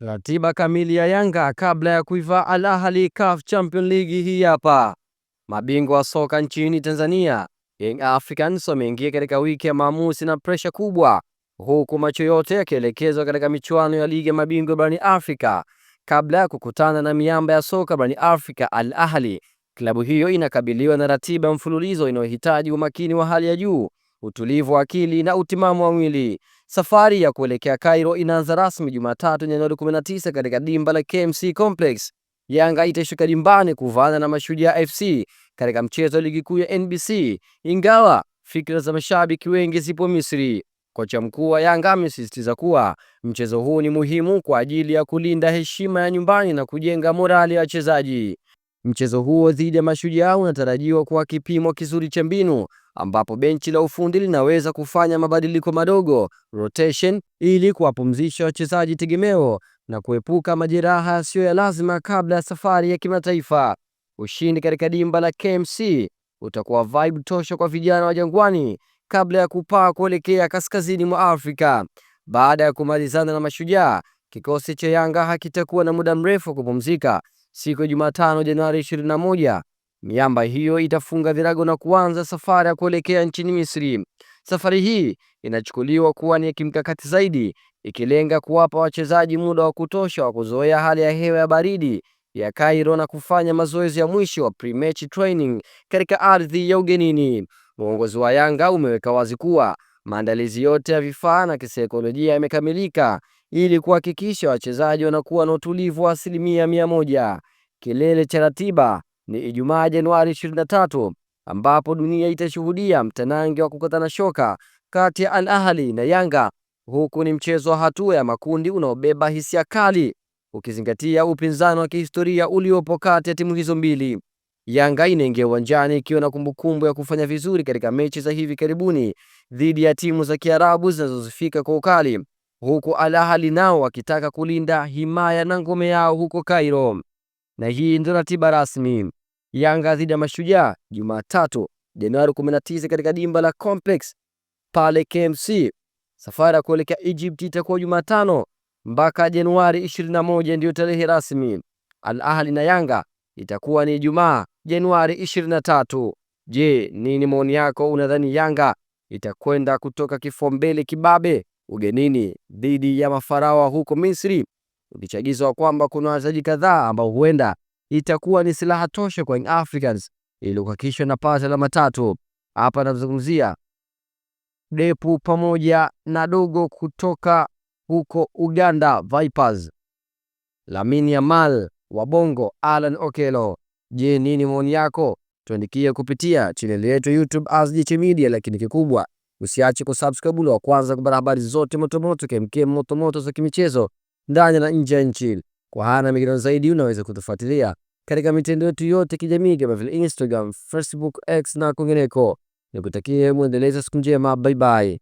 Ratiba kamili ya Yanga kabla ya kuivaa Al Ahly CAF Champions League hii hapa. Mabingwa wa soka nchini Tanzania, Young Africans wameingia katika wiki ya maamuzi na presha kubwa, huku macho yote yakielekezwa katika michuano ya ligi ya mabingwa barani Afrika. Kabla ya kukutana na miamba ya soka barani Afrika Al Ahly, klabu hiyo inakabiliwa na ratiba mfululizo inayohitaji umakini wa hali ya juu, utulivu wa akili na utimamu wa mwili. Safari ya kuelekea Cairo inaanza rasmi Jumatatu Januari 19 katika dimba la KMC Complex. Yanga itashuka dimbani kuvaana na Mashujaa FC katika mchezo wa ligi kuu ya NBC, ingawa fikra za mashabiki wengi zipo Misri. Kocha mkuu wa Yanga amesisitiza kuwa mchezo huu ni muhimu kwa ajili ya kulinda heshima ya nyumbani na kujenga morali ya wachezaji. Mchezo huo dhidi ya Mashujaa unatarajiwa kuwa kipimo kizuri cha mbinu, ambapo benchi la ufundi linaweza kufanya mabadiliko madogo rotation, ili kuwapumzisha wachezaji tegemeo na kuepuka majeraha yasiyo ya lazima kabla ya safari ya kimataifa. Ushindi katika dimba la KMC utakuwa vibe tosha kwa vijana wa Jangwani kabla ya kupaa kuelekea kaskazini mwa Afrika. Baada ya kumalizana na Mashujaa, kikosi cha Yanga hakitakuwa na muda mrefu kupumzika. Siku ya Jumatano Januari 21, miamba hiyo itafunga virago na kuanza safari ya kuelekea nchini Misri. Safari hii inachukuliwa kuwa ni ya kimkakati zaidi, ikilenga kuwapa wachezaji muda wa kutosha wa kuzoea hali ya hewa ya baridi ya Cairo na kufanya mazoezi ya mwisho wa pre-match training katika ardhi ya ugenini. Uongozi wa Yanga umeweka wazi kuwa maandalizi yote ya vifaa na kisaikolojia yamekamilika ili kuhakikisha wachezaji wanakuwa na utulivu wa 100%. Kilele cha ratiba ni Ijumaa Januari 23, ambapo dunia itashuhudia mtanange wa kukatana shoka kati ya Al Ahly na Yanga, huku ni mchezo wa hatua ya makundi unaobeba hisia kali, ukizingatia upinzani wa kihistoria uliopo kati ya timu hizo mbili. Yanga inaingia uwanjani ikiwa na kumbukumbu ya kufanya vizuri katika mechi za hivi karibuni dhidi ya timu za Kiarabu zinazozifika kwa ukali, huku Al Ahly nao wakitaka kulinda himaya na ngome yao huko Cairo. Na hii ndio ratiba rasmi. Yanga dhidi ya Mashujaa Jumatatu Januari 19 katika dimba la Complex pale KMC. Safari ya kuelekea Egypt itakuwa Jumatano mpaka Januari 21 ndio tarehe rasmi. Al Ahly na Yanga itakuwa ni Ijumaa Januari 23. Je, nini maoni yako? Unadhani Yanga itakwenda kutoka kifua mbele kibabe ugenini dhidi ya mafarawa huko Misri, ukichagizwa kwamba kuna wachezaji kadhaa ambao huenda itakuwa ni silaha tosha kwa Young Africans ili kuhakikisha napata alama tatu? Hapa nazungumzia Depu pamoja na Dogo kutoka huko Uganda Vipers, Lamine Yamal wa Bongo, Alan Okello. Je, nini maoni yako? Tuandikie kupitia channel yetu YouTube ASJC Media, lakini kikubwa usiache kusubscribe wa kwanza kupata habari zote motomoto kemkem motomoto za kimichezo ndani na nje ya nchi. Kwa hana migano zaidi unaweza kutufuatilia katika mitandao yetu yote kijamii kama vile Instagram, Facebook, X na kwingineko. Nikutakie muendeleza siku njema. Bye bye.